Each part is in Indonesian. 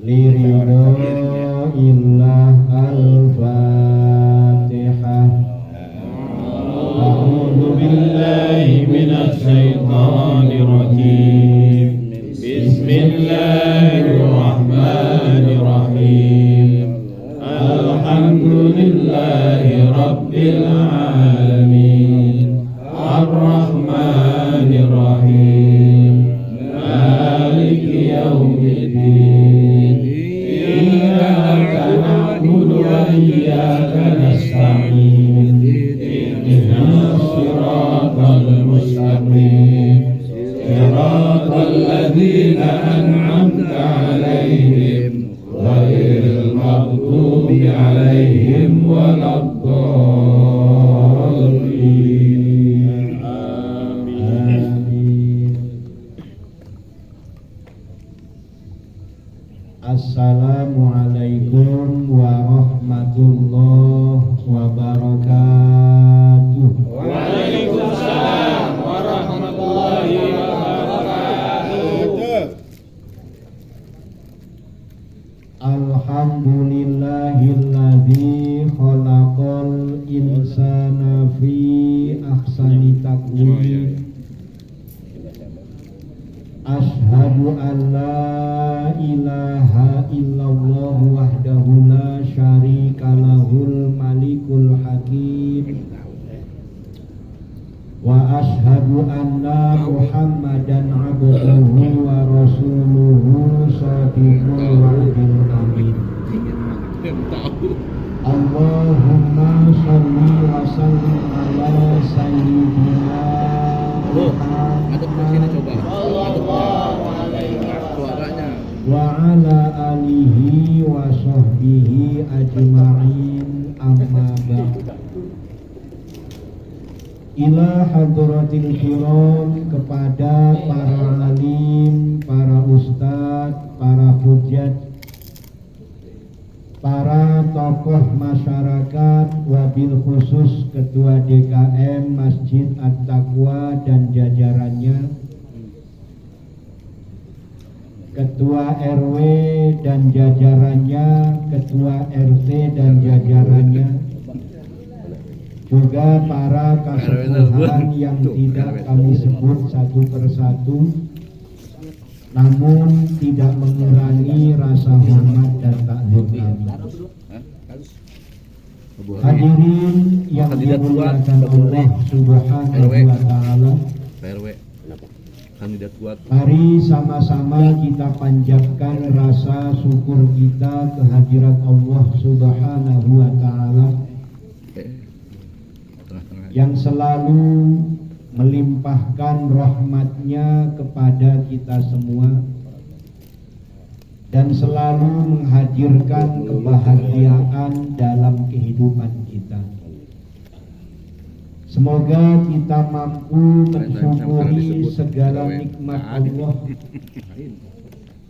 liridho illah al-fatihah. A'udzu billahi minasy syaithanir rajim. Bismillahirrahmanirrahim. Alhamdulillahi rabbil alamin. Ar-Rahmanir Rahim. Maliki yaumiddin. Iyyaka na'budu wa iyyaka nasta'in. Ihdinas siratal mustaqim. Siratal ladzina an'amta 'alaihim ghairil maghdubi 'alaihim waladdallin. Amin. Assalamualaikum warahmatullahi wabarakatuh. Waalaikumsalam warahmatullahi wabarakatuh. Alhamdulillahilladzi khalaqal insana fi ahsani taqwim. Ashhadu an la ilaha illallah wahdahu la syarika lahul malikul hakim. Wa ashhadu anna Muhammadan abduhu wa rasuluhu shadiqul wa'dil amin. Allahumma sholli wa sallim ala sayyidina wa ala alihi wa sahbihi ajma'in, amma ba'd. Ila hadratil kiram, kepada para alim, para ustadz, para hujjat, para tokoh masyarakat, wabil khusus Ketua DKM Masjid At-Taqwa dan jajarannya, Ketua RW dan jajarannya, Ketua RT dan jajarannya, juga para kasepuhan yang tidak kami sebut satu persatu, namun tidak mengurangi rasa hormat dan takzim kami. Hadirin yang dimuliakan Allah Subhanahu wa taala, mari sama-sama kita panjatkan rasa syukur kita kehadirat Allah Subhanahu wa taala yang selalu melimpahkan rahmatnya kepada kita semua dan selalu menghadirkan kebahagiaan dalam kehidupan kita. Semoga kita mampu mensyukuri segala nikmat Allah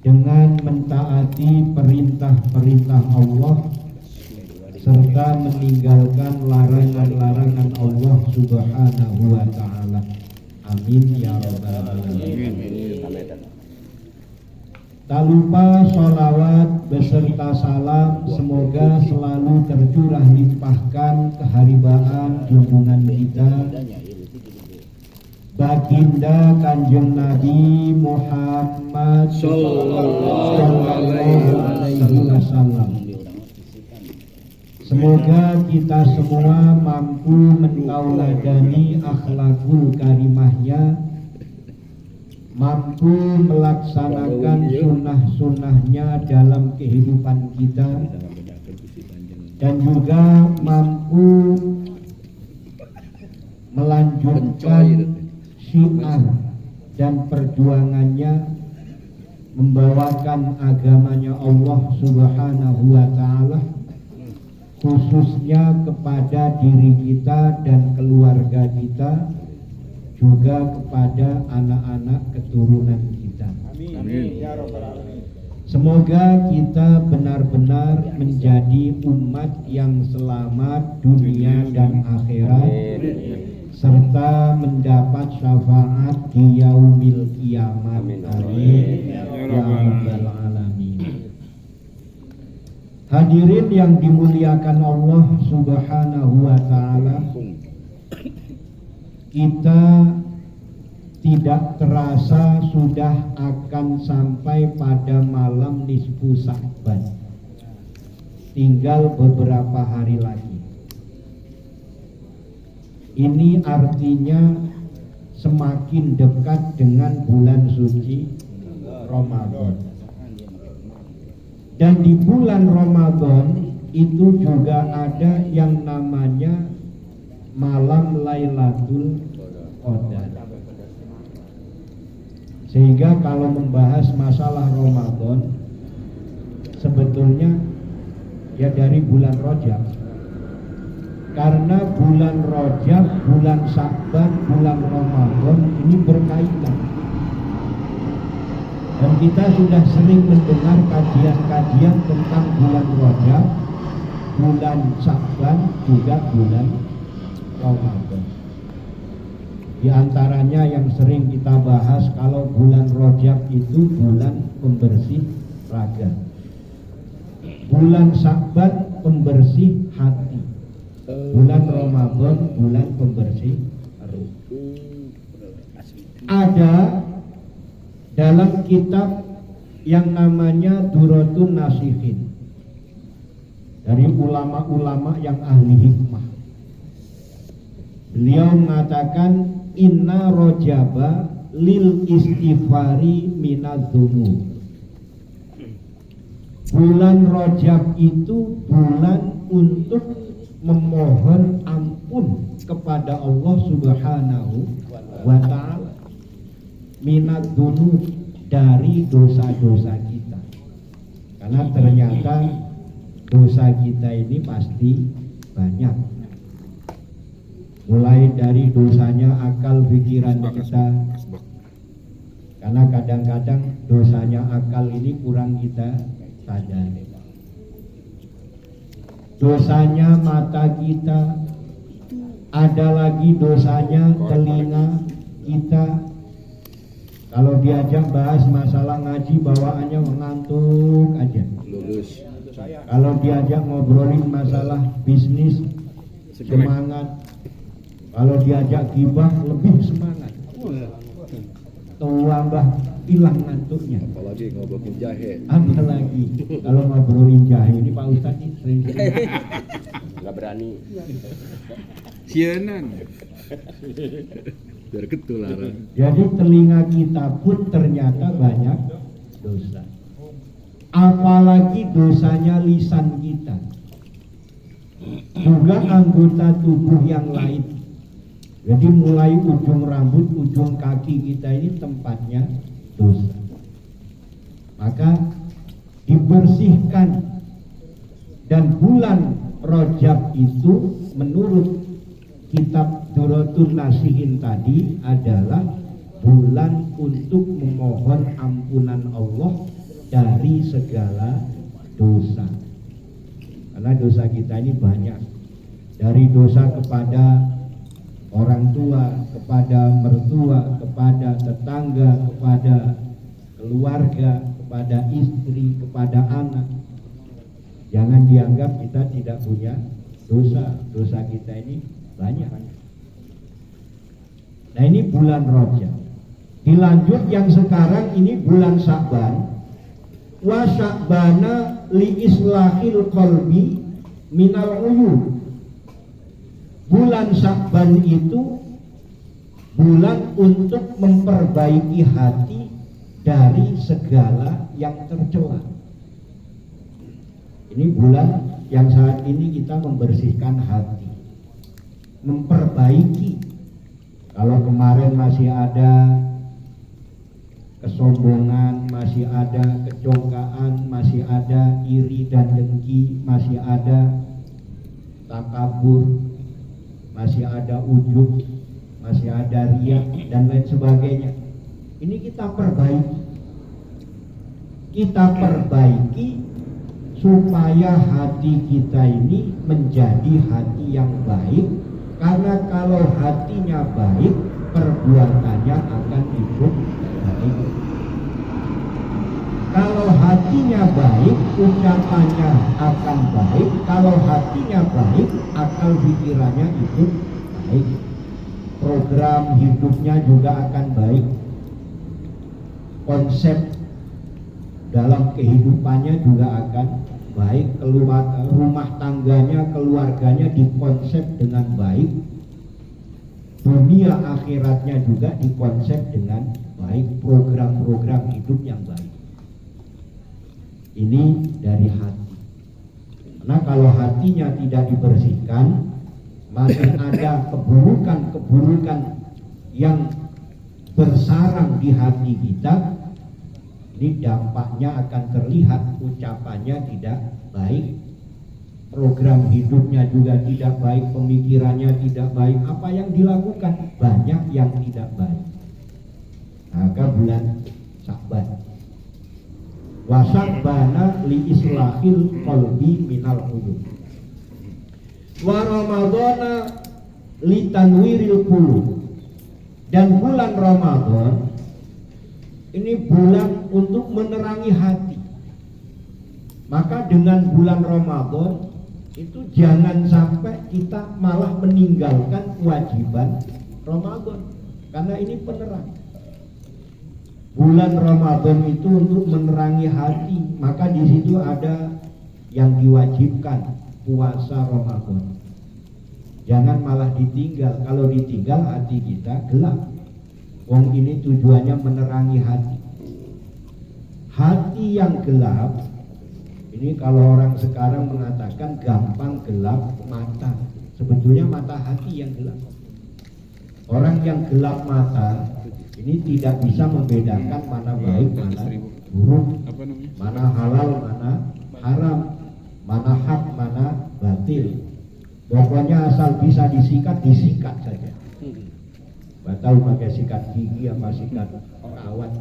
dengan mentaati perintah-perintah Allah serta meninggalkan larangan-larangan Allah Subhanahu wa ta'ala. Amin ya rabbal alamin. Tak lupa sholawat beserta salam semoga selalu tercurah limpahkan keharibaan junjungan kita Baginda Kanjeng Nabi Muhammad sallallahu alaihi wasallam. Semoga kita semua mampu mentauladani akhlakul karimahnya, mampu melaksanakan sunnah-sunnahnya dalam kehidupan kita, dan juga mampu melanjutkan syiar dan perjuangannya membawakan agamanya Allah Subhanahu wa ta'ala, khususnya kepada diri kita dan keluarga kita, juga kepada anak-anak keturunan kita. Amin. Ya Rabbal Alamin. Semoga kita benar-benar menjadi umat yang selamat dunia dan akhirat, serta mendapat syafaat di yaumil kiamat. Amin ya rabbal alamin. Hadirin yang dimuliakan Allah Subhanahu wa ta'ala, kita tidak terasa sudah akan sampai pada malam nisfu Sya'ban. Tinggal beberapa hari lagi. Ini artinya semakin dekat dengan bulan suci Ramadan. Dan di bulan Ramadan itu juga ada yang namanya malam Lailatul Qadar. Sehingga kalau membahas masalah Ramadan, sebetulnya ya dari bulan Rajab. Karena bulan Rajab, bulan Sya'ban, bulan Ramadan ini berkaitan. Dan kita sudah sering mendengar kajian-kajian tentang bulan Rajab, bulan Sya'ban, juga bulan Ramadan. Di antaranya yang sering kita bahas, kalau bulan Rajab itu bulan pembersih raga, bulan Sya'ban pembersih hati, bulan Ramadan bulan pembersih ruh. Ada dalam kitab yang namanya Duratun Nasihin dari ulama-ulama yang ahli hikmah, beliau mengatakan inna rojaba lil istighfari minadz-dzunub. Bulan Rajab itu bulan untuk memohon ampun kepada Allah Subhanahu wa ta'ala minadz-dzunub, dari dosa-dosa kita. Karena ternyata dosa kita ini pasti banyak, mulai dari dosanya akal pikiran kita, karena kadang-kadang dosanya akal ini kurang kita sadari. Dosanya mata kita, ada lagi dosanya telinga kita. Kalau diajak bahas masalah ngaji, bawaannya mengantuk aja. Kalau diajak ngobrolin masalah bisnis, semangat. Kalau diajak gibah, lebih semangat. Tambah hilang ngantuknya. Apalagi ngobrolin jahe. Apalagi kalau ngobrolin jahe, ini Pak Ustadz ini sering Nggak berani. Sianan. Biar ketularan. Jadi telinga kita pun ternyata banyak dosa. Apalagi dosanya lisan kita, juga anggota tubuh yang lain. Jadi mulai ujung rambut, ujung kaki kita ini tempatnya dosa. Maka dibersihkan. Dan bulan Rajab itu menurut kitab Duratun Nasihin tadi adalah bulan untuk memohon ampunan Allah dari segala dosa. Karena dosa kita ini banyak. Dari dosa kepada orang tua, kepada mertua, kepada tetangga, kepada keluarga, kepada istri, kepada anak. Jangan dianggap kita tidak punya dosa. Dosa kita ini banyak. Nah ini bulan Rajab. Dilanjut yang sekarang ini bulan Sya'ban. Wa Sya'bana li islahil qalbi minal uyub. Bulan Sya'ban itu bulan untuk memperbaiki hati dari segala yang tercela. Ini bulan yang saat ini kita membersihkan hati, memperbaiki. Kalau kemarin masih ada kesombongan, masih ada kecongkaan, masih ada iri dan dengki, masih ada takabur, masih ada ujub, masih ada riya dan lain sebagainya. Ini kita perbaiki. Kita perbaiki supaya hati kita ini menjadi hati yang baik. Karena kalau hatinya baik, perbuatannya akan ikut baik. Kalau hatinya baik, ucapannya akan baik. Kalau hatinya baik, akal pikirannya ikut baik. Program hidupnya juga akan baik. Konsep dalam kehidupannya juga akan baik. Rumah tangganya, keluarganya dikonsep dengan baik. Dunia akhiratnya juga dikonsep dengan baik. Program-program hidup yang baik. Ini dari hati. Karena kalau hatinya tidak dibersihkan, masih ada keburukan-keburukan yang bersarang di hati kita. Ini dampaknya akan terlihat, ucapannya tidak baik, program hidupnya juga tidak baik, pemikirannya tidak baik, apa yang dilakukan banyak yang tidak baik. Maka bulan Sya'ban, wasakbana li islahil qalbi minal qulub, wa ramadhana li tanwiril qulub. Dan bulan Ramadan ini bulan untuk menerangi hati. Maka dengan bulan Ramadan itu jangan sampai kita malah meninggalkan kewajiban Ramadan, karena ini penerang. Bulan Ramadan itu untuk menerangi hati, maka di situ ada yang diwajibkan, puasa Ramadan. Jangan malah ditinggal. Kalau ditinggal hati kita gelap. Wong ini tujuannya menerangi hati. Hati yang gelap, ini kalau orang sekarang mengatakan gampang gelap mata. Sebetulnya mata hati yang gelap. Orang yang gelap mata ini tidak bisa membedakan mana baik, mana buruk, mana halal, mana haram, mana hak, mana batil. Pokoknya asal bisa disikat, disikat saja. Gak tahu pakai sikat gigi apa sikat kawat.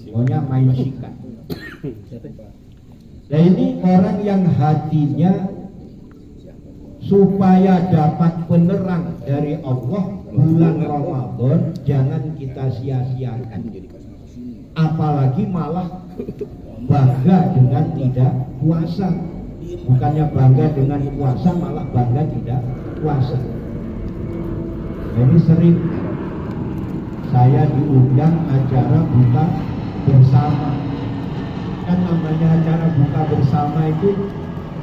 Pokoknya main sikat. Nah ini orang yang hatinya supaya dapat penerang dari Allah bulan Ramadan, jangan kita sia-siakan. Apalagi malah bangga dengan tidak puasa. Bukannya bangga dengan puasa, malah bangga tidak puasa. Jadi sering saya diundang acara buka bersama. Kan namanya acara buka bersama itu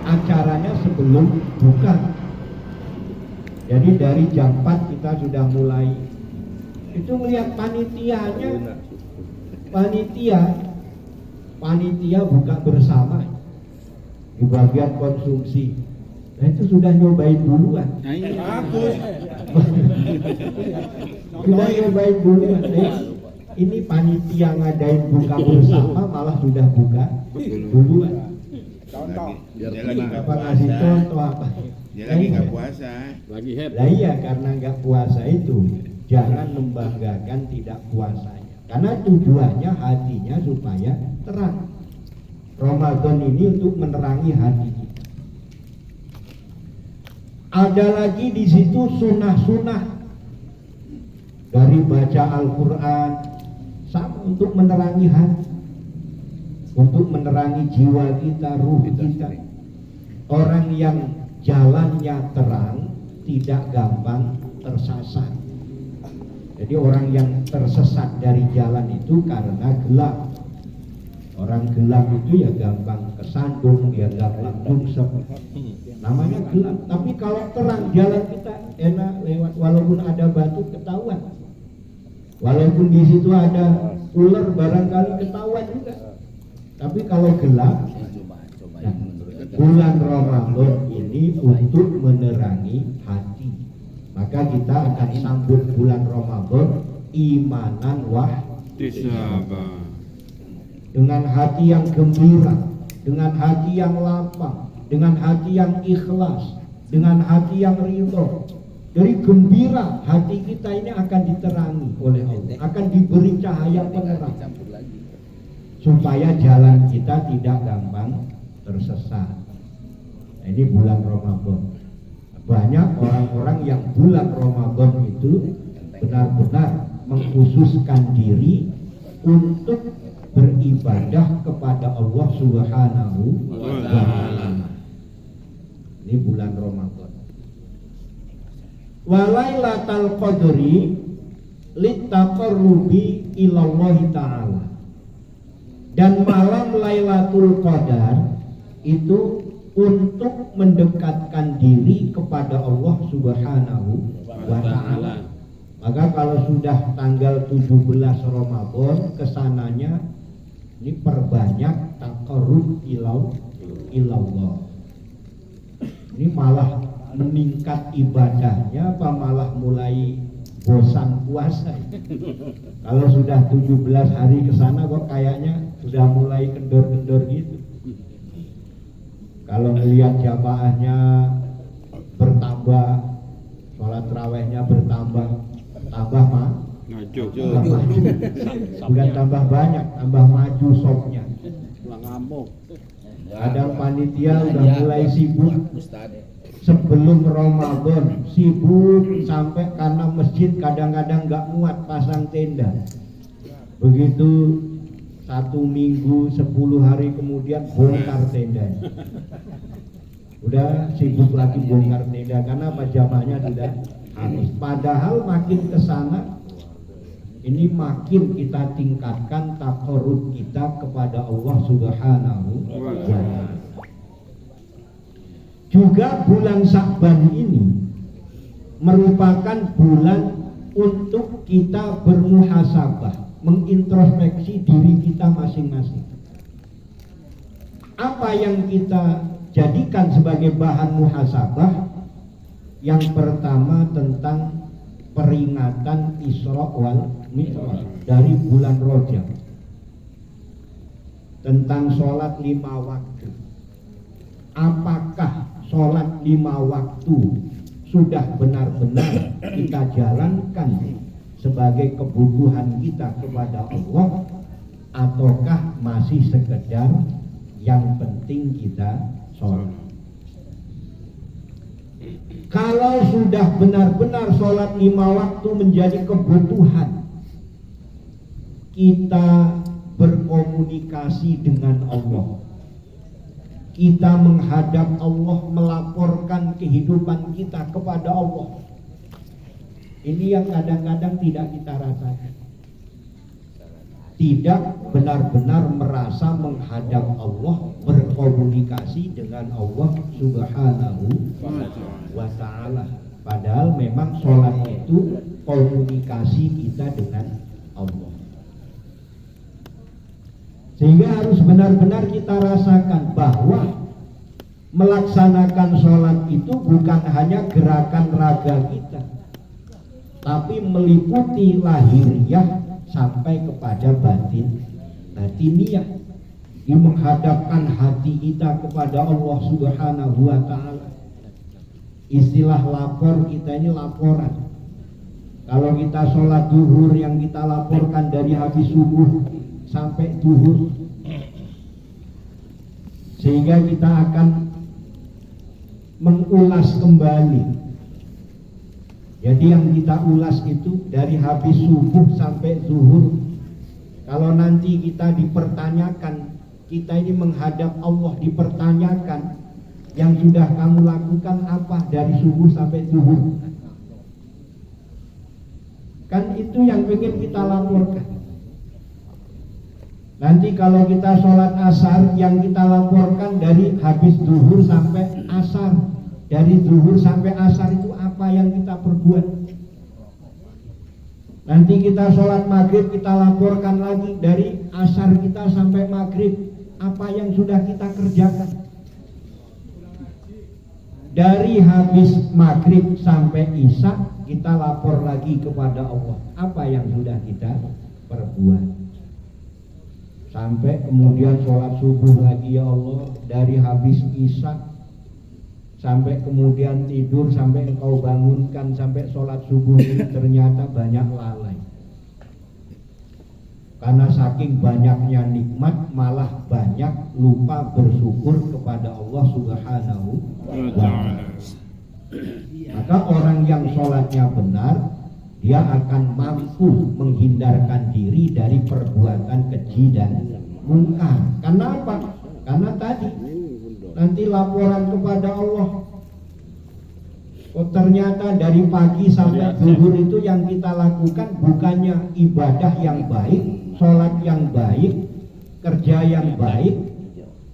acaranya sebelum buka. Jadi dari jam 4 kita sudah mulai. Itu melihat panitianya, panitia buka bersama di bagian konsumsi. Nah itu sudah nyobain duluan. Sudah nyobain duluan. Ini panitia ngadain buka bersama malah sudah buka duluan. Contoh. Apa ngasih contoh apa? Dia lagi nggak puasa. Lagi happy. Lah iya, karena nggak puasa itu jangan membanggakan tidak puasanya. Karena tujuannya hatinya supaya terang. Ramadan ini untuk menerangi hati kita. Ada lagi di situ sunnah-sunnah dari baca Al-Quran, sama untuk menerangi hati, untuk menerangi jiwa kita, ruh kita. Orang yang jalannya terang tidak gampang tersesat. Jadi orang yang tersesat dari jalan itu karena gelap. Orang gelap itu ya gampang kesandung, ya gampang nyungsep. Namanya gelap. Tapi kalau terang, jalan kita enak lewat, walaupun ada batu ketahuan. Walaupun di situ ada ular barangkali ketahuan juga. Tapi kalau gelap, nah, bulan Ramadan ini untuk menerangi hati. Maka kita akan sambut bulan Ramadan imanan wahtisaba. Dengan hati yang gembira, dengan hati yang lapang, dengan hati yang ikhlas, dengan hati yang ridho. Jadi gembira, hati kita ini akan diterangi oleh Allah, akan diberi cahaya penerang, supaya jalan kita tidak gampang tersesat. Nah, ini bulan Ramadan. Banyak orang-orang yang bulan Ramadan itu benar-benar mengkhususkan diri untuk beribadah kepada Allah Subhanahu wa ta'ala. Ini bulan Ramadan. Wa lailatul qadri litaqarrubi ilallahi ta'ala. Dan malam Lailatul Qadar itu untuk mendekatkan diri kepada Allah Subhanahu wa ta'ala. Maka kalau sudah tanggal 17 Ramadan kesananya ini perbanyak taqarrub ilallah. Ini malah meningkat ibadahnya apa malah mulai bosan puasa? Kalau sudah 17 hari ke sana kok kayaknya sudah mulai kendor-kendor gitu. Kalau melihat jamaahnya bertambah, sholat tarawihnya bertambah, tambah maju. Bukan tambah banyak, tambah maju sopnya. Kadang panitia udah mulai sibuk sebelum Ramadan, sibuk sampai karena masjid kadang-kadang nggak muat pasang tenda. Begitu 1 minggu 10 hari kemudian bongkar tendanya. Udah sibuk lagi bongkar tenda karena jamaahnya sudah habis. Padahal makin kesana ini makin kita tingkatkan taqarrub kita kepada Allah Subhanahu wa ta'ala. Juga bulan Sya'ban ini merupakan bulan untuk kita bermuhasabah, mengintrospeksi diri kita masing-masing. Apa yang kita jadikan sebagai bahan muhasabah? Yang pertama tentang peringatan Isra wal Mi'raj dari bulan Rajab, tentang sholat 5 waktu. Apakah sholat 5 waktu sudah benar-benar kita jalankan sebagai kebutuhan kita kepada Allah, ataukah masih sekedar yang penting kita sholat? Kalau sudah benar-benar sholat 5 waktu menjadi kebutuhan, kita berkomunikasi dengan Allah, kita menghadap Allah, melaporkan kehidupan kita kepada Allah. Ini yang kadang-kadang tidak kita rasakan. Tidak benar-benar merasa menghadap Allah, berkomunikasi dengan Allah Subhanahu wa ta'ala. Padahal memang sholat itu komunikasi kita dengan Allah. Sehingga harus benar-benar kita rasakan bahwa melaksanakan sholat itu bukan hanya gerakan raga kita, tapi meliputi lahiriah sampai kepada batiniah. Ini menghadapkan hati kita kepada Allah Subhanahu wa ta'ala. Istilah lapor kita ini laporan. Kalau kita sholat zuhur yang kita laporkan dari habis subuh sampai zuhur, sehingga kita akan mengulas kembali. Jadi yang kita ulas itu dari habis subuh sampai zuhur. Kalau nanti kita dipertanyakan, kita ini menghadap Allah dipertanyakan, yang sudah kamu lakukan apa dari subuh sampai zuhur? Kan itu yang ingin kita laporkan. Nanti kalau kita sholat asar, yang kita laporkan dari habis zuhur sampai asar. Dari zuhur sampai asar itu apa yang kita perbuat. Nanti kita sholat maghrib, kita laporkan lagi dari asar kita sampai maghrib, apa yang sudah kita kerjakan. Dari habis maghrib sampai isya, kita lapor lagi kepada Allah, apa yang sudah kita perbuat. Sampai kemudian sholat subuh lagi, ya Allah, dari habis isya sampai kemudian tidur, sampai engkau bangunkan, sampai sholat subuh ini ternyata banyak lalai. Karena saking banyaknya nikmat, malah banyak lupa bersyukur kepada Allah Subhanahu wa ta'ala. Maka orang yang sholatnya benar, dia akan mampu menghindarkan diri dari perbuatan keji dan mungkar. Karena apa? Karena tadi nanti laporan kepada Allah. Oh, ternyata dari pagi sampai zuhur itu yang kita lakukan bukannya ibadah yang baik, sholat yang baik, kerja yang baik,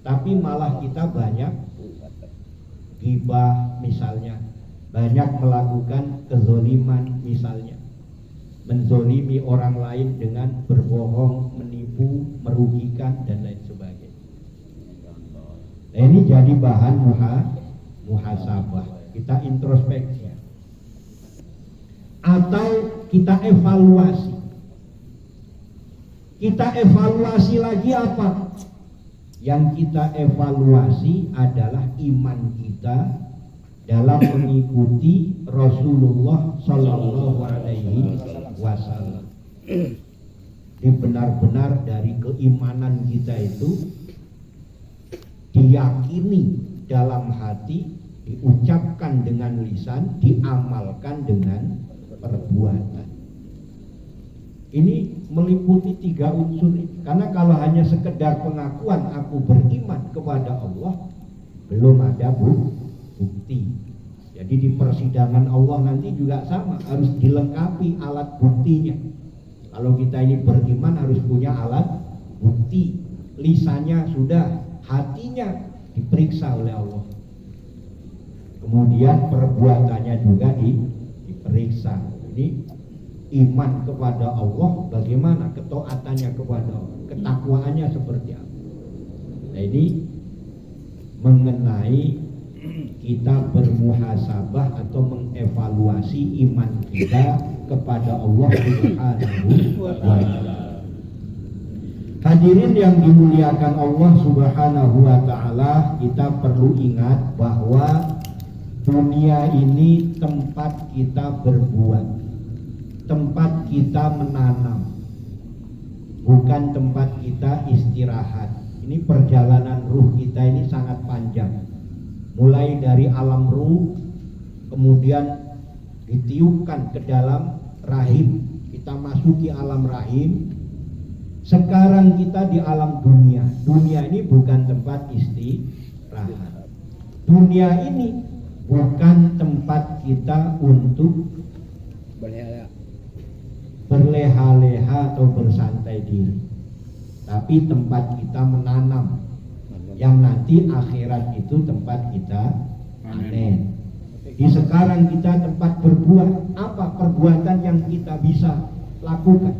tapi malah kita banyak ghibah misalnya, banyak melakukan kezoliman misalnya, menzolimi orang lain dengan berbohong, menipu, merugikan dan lain sebagainya. Nah, ini jadi bahan muhasabah. Kita introspeksi atau kita evaluasi. Kita evaluasi lagi apa? Yang kita evaluasi adalah iman kita dalam mengikuti Rasulullah Sallallahu Alaihi Wasallam. Ini benar-benar dari keimanan kita itu diyakini dalam hati, diucapkan dengan lisan, diamalkan dengan perbuatan. Ini meliputi 3 unsur ini. Karena kalau hanya sekedar pengakuan aku beriman kepada Allah, belum ada bukti. Jadi di persidangan Allah nanti juga sama, harus dilengkapi alat buktinya. Kalau kita ini beriman harus punya alat bukti. Lisannya sudah, hatinya diperiksa oleh Allah. Kemudian perbuatannya juga diperiksa. Ini iman kepada Allah bagaimana, ketaatannya kepada Allah, ketakwaannya seperti apa. Nah, ini mengenai kita bermuhasabah atau mengevaluasi iman kita kepada Allah Subhanahu wa ta'ala. Hadirin yang dimuliakan Allah Subhanahu wa ta'ala, kita perlu ingat bahwa dunia ini tempat kita berbuat, tempat kita menanam, bukan tempat kita istirahat. Ini perjalanan ruh kita ini sangat panjang. Mulai dari alam ruh, kemudian ditiupkan ke dalam rahim, kita masuki alam rahim. Sekarang kita di alam dunia. Dunia ini bukan tempat istirahat. Dunia ini bukan tempat kita untuk berleha-leha atau bersantai diri, tapi tempat kita menanam, yang nanti akhirat itu tempat kita panen. Di sekarang kita tempat berbuat, apa perbuatan yang kita bisa lakukan,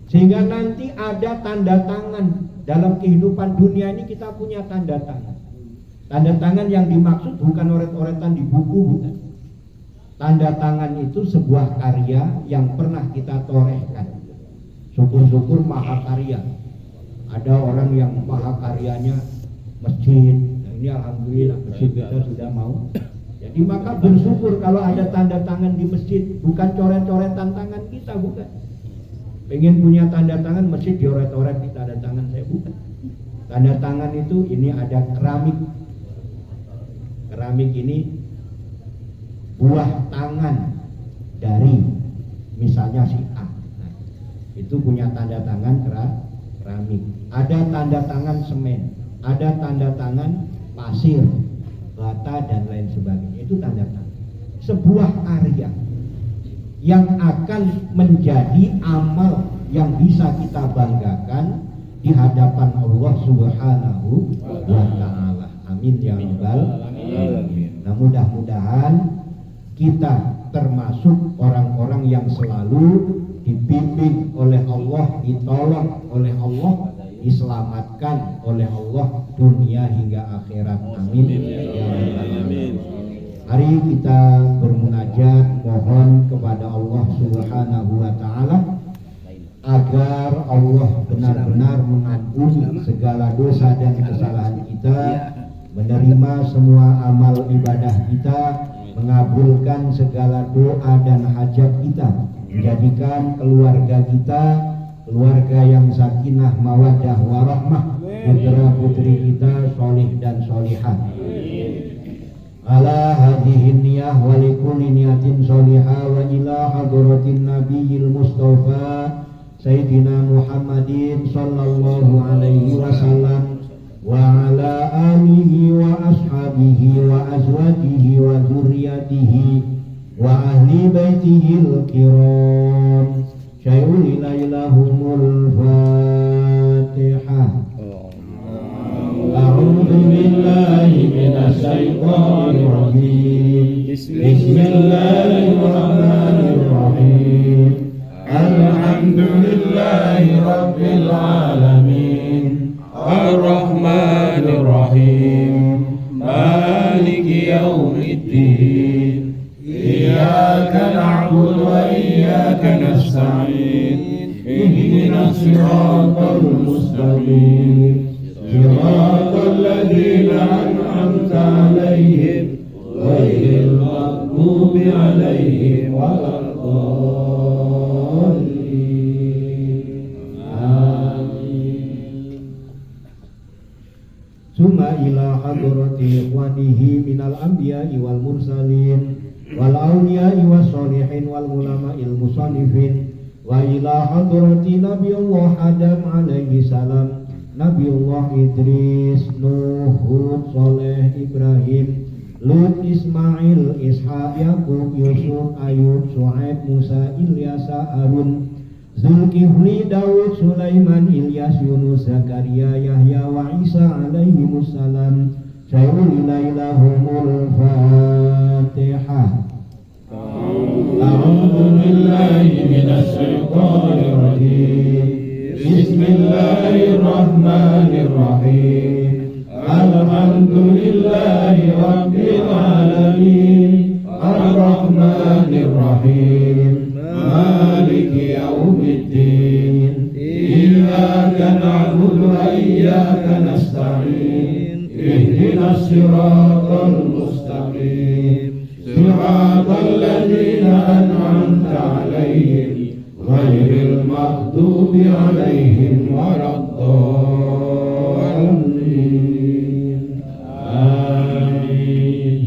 sehingga nanti ada tanda tangan. Dalam kehidupan dunia ini kita punya tanda tangan. Tanda tangan yang dimaksud bukan oret-oretan di buku, bukan. Tanda tangan itu sebuah karya yang pernah kita torehkan. Syukur-syukur mahakarya. Ada orang yang mahakaryanya masjid. Nah, ini alhamdulillah masjid kita sudah mau. Jadi maka bersyukur kalau ada tanda tangan di masjid, bukan coret-coretan tangan kita, bukan. Pengen punya tanda tangan masjid dioret-oret di tanda tangan saya, bukan. Tanda tangan itu ini ada keramik. Keramik ini buah tangan dari misalnya si A. Nah, itu punya tanda tangan keramik. Ada tanda tangan semen, ada tanda tangan pasir, bata dan lain sebagainya. Itu tanda tangan. Sebuah karya yang akan menjadi amal yang bisa kita banggakan di hadapan Allah Subhanahu wa ta'ala. Amin ya rabbal alamin. Nah, mudah-mudahan kita termasuk orang-orang yang selalu dibimbing oleh Allah, ditolong oleh Allah, diselamatkan oleh Allah dunia hingga akhirat. Amin ya rabbal alamin. Mari kita bermunajat, mohon kepada Allah Subhanahu wa ta'ala agar Allah benar-benar mengampuni segala dosa dan kesalahan kita, menerima semua amal ibadah kita, mengabulkan segala doa dan hajat kita, menjadikan keluarga kita keluarga yang sakinah mawaddah warahmah, putra putri kita solih dan solihah. Ala hadhihi niyah wa likulli niyatin solihah wa ila hadratin nabiyil mustafa Sayyidina Muhammadin sallallahu alaihi wasallam wa ala alihi wa ashabihi wa azwajihi wa dzurriyyatihi wa ahli baitihil kiram. Syai'ul ilaihumul Fatihah. A'udzu billahi minasy syaithanir rajim. Bismillahirrahmanirrahim. Alhamdulillahi rabbil alamin. Ar-Rahmanir Rahim. Maliki yaumiddin. Iyyaka na'budu wa iyyaka nasta'in. Ihdinas siratal mustaqim. Siratal ladzina an'amta 'alaihim ghairil maghdubi 'alaihim waladdallin. Amin. Summa ila hadrati ikhwanihi minal anbiya'i wal mursalin wal awliya'i was sholihin wal ulama'il musannifin wa ila hadrati Nabiullah Adam alaihi salam, Nabiullah Idris, Nuh, Hud, Saleh, Ibrahim, Lut, Ismail, Ishaq, Yakub, Yusuf, Ayub, Shu'aib, Musa, Ilyas, Harun, Zulkifli, Daud, Sulaiman, Ilyas, Yunus, Zakaria, Yahya wa Isa alaihimussalam. Syai'ul ilaihumul Fatihah. A'udzu billahi minasy syaithanir rajim. Bismillahirrahmanirrahim. Alhamdulillahi rabbil alamin. Ar-Rahmanir Rahim. Maliki yaumiddin. Iyyaka na'budu wa iyyaka nasta'in. Ihdinas siratal mustaqim. Siratal ladzina an'amta 'alaihim ghairil maghdubi 'alaihim waladdallin. Amin.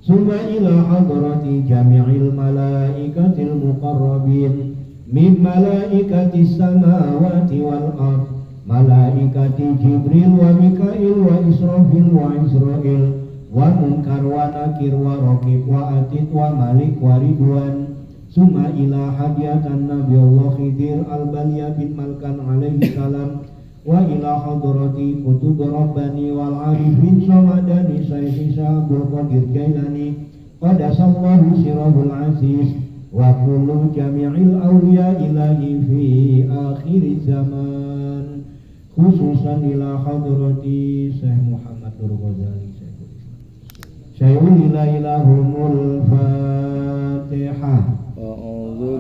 Summa ila hadrati jami'il malaikatil muqarrabin min malaikatis samawati wal ardh, malaikati Jibril wa Mikail wa Israfil wa Israil wa Munkar wa Nakir wa Raqib wa Atid wa Malik wa Ridwan. Summa ila hadiyatan Nabiullah Khidir al-Balya bin Malkan alaihi salam wa ila hadrati kutub Rabbani wal Arifin Samadani Sayyid Abdul Qadir Jailani qadasallahu sirahul aziz wa kullu jami'il awliya ilahi fi akhir zaman, khususan ila hadrati Syekh Muhammad Nur Ghazali Syai'ul ilaihumul Fatihah. A'udzu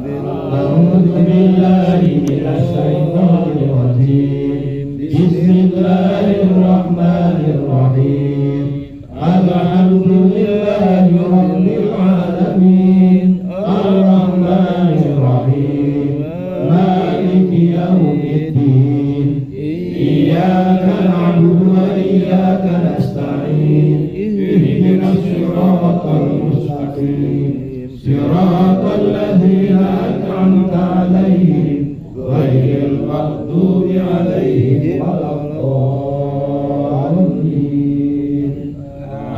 billahi minasy syaithanir rajim. Bismillahirrahmanirrahim. Alhamdulillahi rabbil alamin. Ar-Rahmanir Rahim. Maliki yaumiddin. Iyyaka na'budu wa iyyaka nasta'in. Ihdinas siratal mustaqim. Siratal ladzina an'amta 'alaihim ghairil maghdubi 'alaihim waladdallin.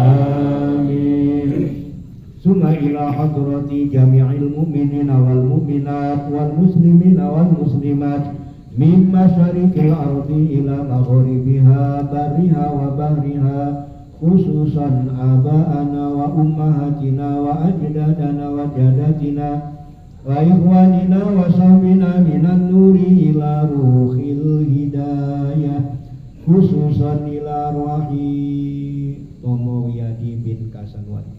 Amin. Summa ila hadrati jami'il mu'minina wal mu'minat wal muslimina wal muslimat min masyariqil ardi ila maghribiha barriha wa bahriha, khususan aba'ana wa ummahatina wa ajdadana wa jadatina wa ikhwanina wa sahbina minan nuri ila ruhil hidayah, khususan ila ruhi Tomo Wiyadi bin Kasanwati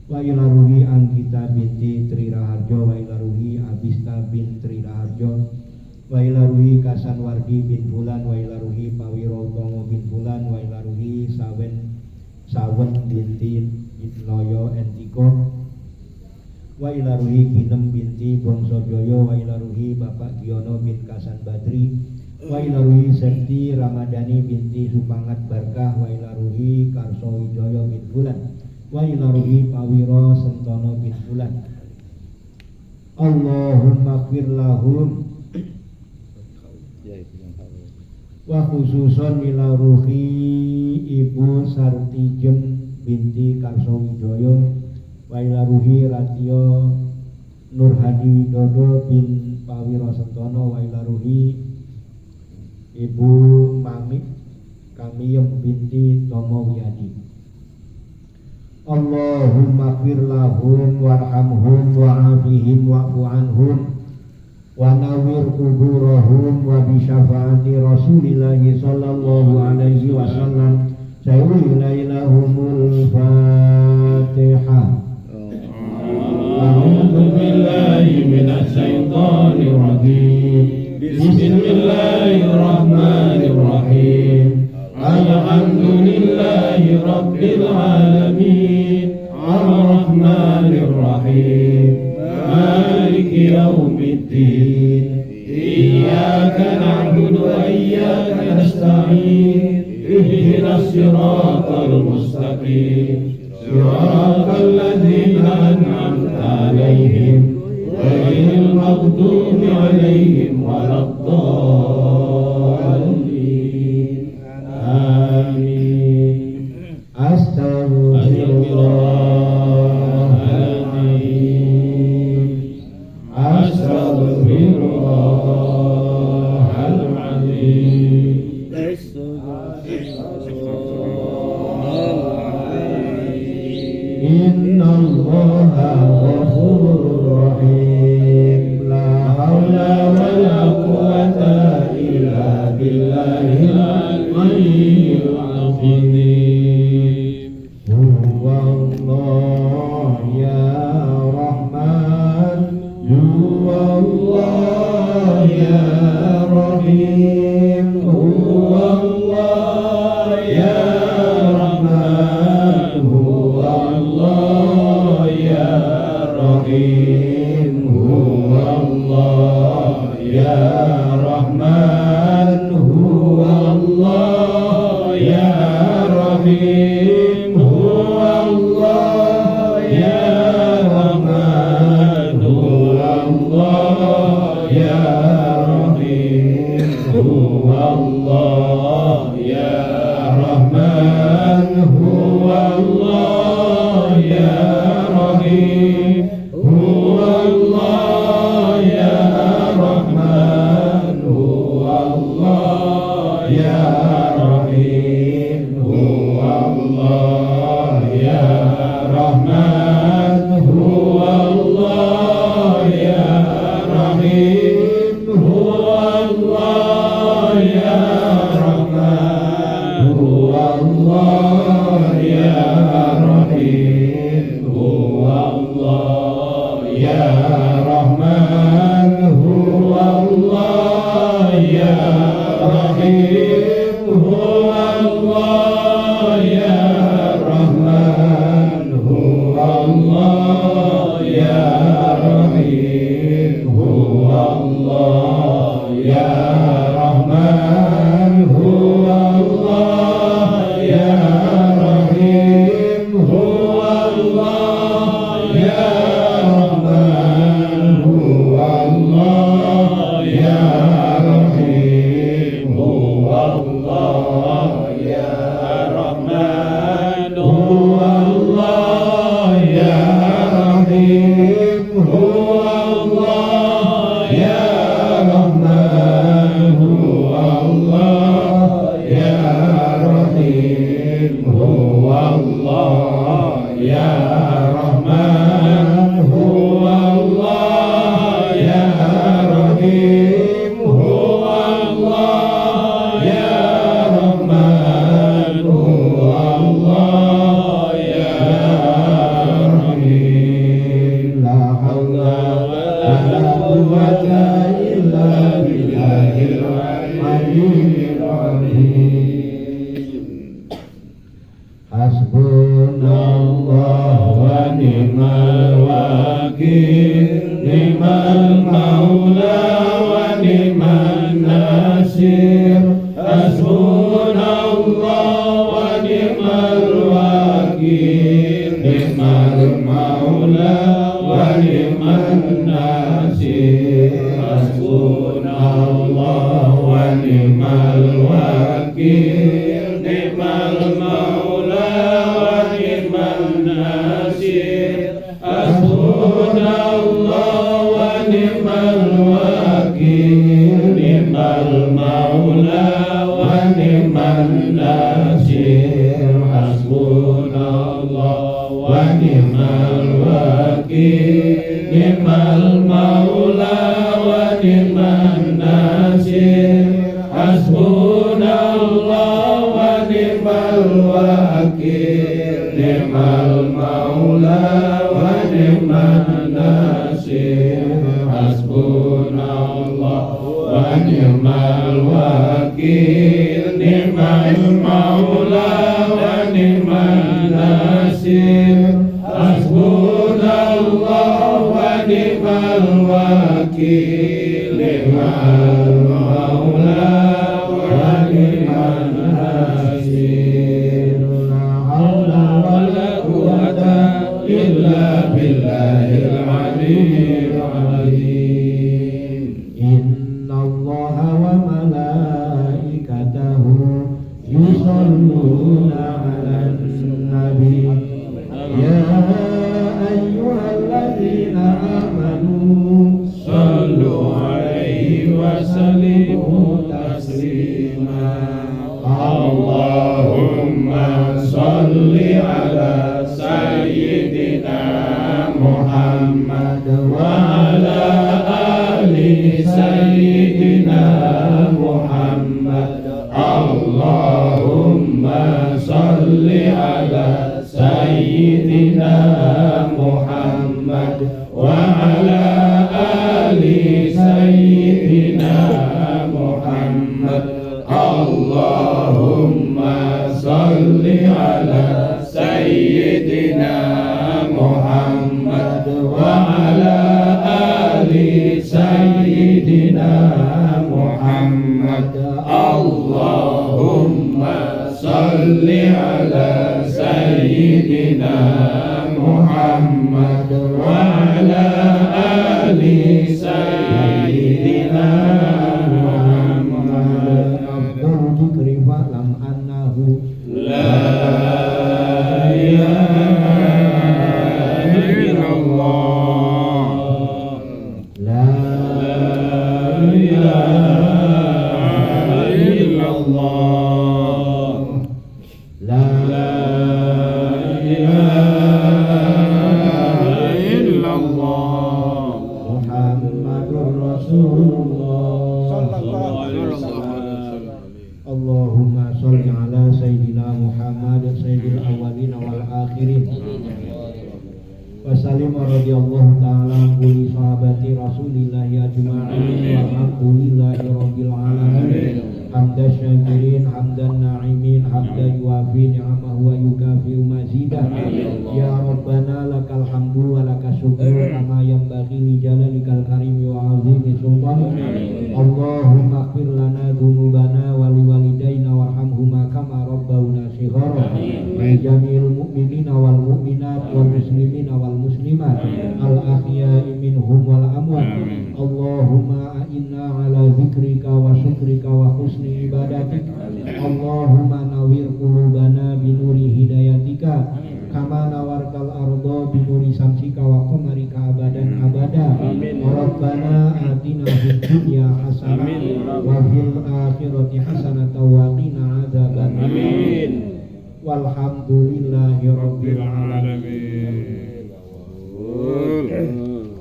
wa ila ruhi Anggita binti Tri Raharjo wa ila ruhi Abista bin Tri Raharjo wa ila ruhi Kasanwardi bin Bulan wa ila ruhi Pawiro Tomo bin Bulan wa ila ruhi Sawen binti Loyo Entiko wa ila ruhi Kinem binti Bongso Joyo wa ila ruhi Bapak Giono bin Kasan Badri wa ila ruhi Septi Ramadhani binti Supangat Barkah wa ila ruhi Karso Wijoyo bin Bulan wa ila ruhi Pawiro Sentono bin Bulan Allahumma ighfir lahum Ya itu yang tahu. wa khususon ila ruhi Ibu Sartijem binti Karsowijoyo wa ila ruhi Ratio Nurhadi Widodo bin Pawiro Sentono wa ila ruhi Ibu Mamik Kamiyem binti Tomo Wiyadi. Allahumma ighfir lahum warhamhum wa'afihim wa'fu anhum wa nawwir quburahum wa bi syafaati Rasulillahi sallallahu alaihi wasallam sayyidil ilaihumul Fatihah. A'udzu billahi minasy syaithanir rajim. Bismillahirrahmanirrahim. Alhamdulillahi rabbil alamin. Ar-Rahmanir Rahim. Maliki yaumiddin. Iyyaka na'budu wa iyyaka nasta'in. Ihdinas siratal mustaqim. Siratal ladzina an'amta 'alaihim ghairil maghdubi 'alaihim waladdallin. Amin. Astagfirullahaladzim. Astagfirullahaladzim. Innallaha ghafurur rahim. La haula wa la quwwata illa billahil aliyyil azim. Huwallah ya Rahman, Huwallah ya Rahim, Huwallah ya Rahman, Huwallah ya Rahim, Huwallah ya Rahman, Huwallah ya Rahim, Huwallah ya Rahman, Huwallah ya Rahim, Huwallah ya Rahman, Huwallah ya Rahim, Huwallah ya Rahman, Huwallah ya Rahim, Huwallah ya Rahman, Huwallah ya Rahim, Huwallah ya Rahman, Huwallah ya Rahim, Huwallah ya Rahman, Huwallah ya Rahim, Huwallah ya Rahman, Huwallah ya Rahim, Huwallah ya Rahman, Huwallah ya Rahim, Huwallah ya Rahman, Huwallah ya Rahim, Huwallah ya Rahman, Huwallah ya Rahim, Huwallah ya Rahman, Huwallah ya Rahim, Huwallah ya Rahman, Huwallah ya Rahim, Huwallah ya Rahman, Huwallah ya Rahim. La haula wa la quwwata illa billahil aliyyil azim. Hasbunallah wa ni'mal wakil, ni'mal maula wa ni'man nasir. Hasbunallah wa ni'mal wakil, ni'mal maula wa ni'man nasir. wakil, ni'mal maula wa ni'man nasir, hasbunallah wa ni'mal wakil, ni'mal maula wa ni'man nasir, hasbunallah wa ni'mal wakil, ni'mal maula wa ni'man nasir, hasbunallah wa ni'mal wakil, ni'mal maula wa ni'man nasir. La haula wa la quwwata illa billahil aliyyil azim. Innallaha wa malaikatahu yusholluna 'alan nabi. Ya ayyuhalladzina amanu sallu 'alaihi wa sallimu taslima. Allahumma salli ala sayyidina Muhammad wa ala ali sayyidina Muhammad. Allahumma salli ala sayyidina Muhammad wa ala ali sayyidina Muhammad. Allahumma salli ala sayyidina Muhammad wa ala ali sayyidina Muhammad. Allahumma salli ala sayyidina Muhammad wa ala ali sayyidina Muhammad. Afdalu dzikri fa'lam annahu la ilaha illallah, la ilaha illallah, la ilaha illallah, Muhammadur Rasulullah sallallahu alaihi wasallam. Allahumma sholli ala sayyidina Muhammad sayyidil awwalin wal akhirin wa sallim radhiyallahu ta'ala an kulli sahabati Rasulillah ajma'in walhamdulillahi rabbil alamin. Hamdan syakirin, hamdan na'imin, hamdan yuafi ni'amahu wa yukafi mazidah. Ya Rabbana lakal hamdu wa lakas syukru kama yanbaghi li jalalikal karimi wa azimi sultanik. Allahumma ighfir lana dzunubana wa liwalidayna warhamhuma kama rabbawna shighara. Wa jami'il mu'minina wal mu'minat wal muslimina wal muslimat al ahya'i minhum wal amwat. Allahumma a'inna ala dzikrika wa syukrika wa husni ibadatik. Allahumma nawwir qulubana binuri hidayatika kama nawarkal arda binuri samsika wa qamarika abadan abada. Rabbana atina fid dunya hasanah wa fil akhirati hasanah wa qina adzabannar. Walhamdulillahi rabbil alamin.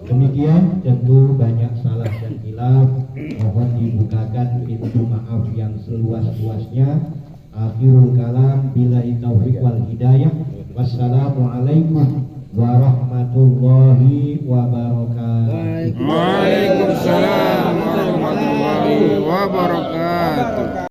Demikian, tentu banyak salah dan khilaf, mohon dibukakan pintu maaf yang seluas-luasnya. Akhirul kalam, billahi taufiq wal hidayah. Wassalamualaikum warahmatullahi wabarakatuh. Waalaikumsalam warahmatullahi wabarakatuh.